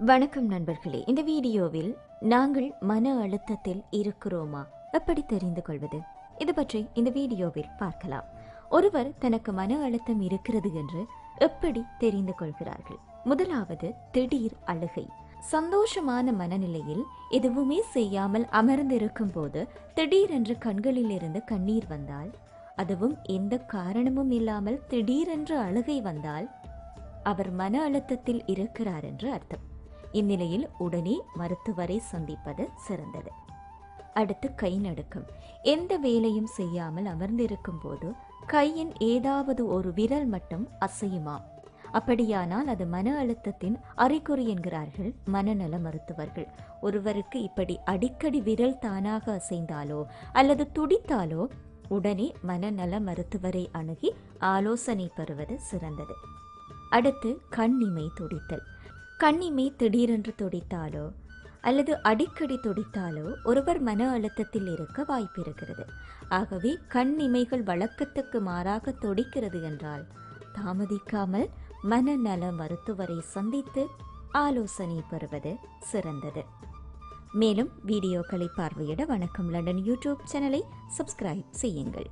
வணக்கம் நண்பர்களே. இந்த வீடியோவில் நாங்கள் மன அழுத்தத்தில் இருக்கிறோமா எப்படி தெரிந்து கொள்வது, இது பற்றி இந்த வீடியோவில் பார்க்கலாம். ஒருவர் தனக்கு மன அழுத்தம் இருக்கிறது என்று எப்படி தெரிந்து கொள்கிறார்கள்? முதலாவது, திடீர் அழுகை. சந்தோஷமான மனநிலையில் எதுவுமே செய்யாமல் அமர்ந்திருக்கும் போது திடீரென்று கண்களில் இருந்து கண்ணீர் வந்தால், அதுவும் எந்த காரணமும் இல்லாமல் திடீரென்று அழுகை வந்தால் அவர் மன அழுத்தத்தில் இருக்கிறார் என்று அர்த்தம். இந்நிலையில் உடனே மருத்துவரை சந்திப்பது சிறந்தது. அடுத்து, கை நடுக்கம். எந்த வேலையும் செய்யாமல் அமர்ந்திருக்கும் போது கையின் ஏதாவது ஒரு விரல் மட்டும் அசையுமா? அப்படியானால் அது மன அழுத்தத்தின் அறிகுறி என்கிறார்கள் மனநல மருத்துவர்கள். ஒருவருக்கு இப்படி அடிக்கடி விரல் தானாக அசைந்தாலோ அல்லது துடித்தாலோ உடனே மனநல மருத்துவரை அணுகி ஆலோசனை பெறுவது சிறந்தது. அடுத்து, கண்ணிமை துடித்தல். கண்ணிமை திடீரென்று துடித்தாலோ அல்லது அடிக்கடி துடித்தாலோ ஒருவர் மன அழுத்தத்தில் இருக்க வாய்ப்பிருக்கிறது. ஆகவே கண்ணிமைகள் வழக்கத்துக்கு மாறாக துடிக்கிறது என்றால் தாமதிக்காமல் மனநல மருத்துவரை சந்தித்து ஆலோசனை பெறுவது சிறந்தது. மேலும் வீடியோக்களை பார்வையிட வணக்கம் லண்டன் யூடியூப் சேனலை சப்ஸ்கிரைப் செய்யுங்கள்.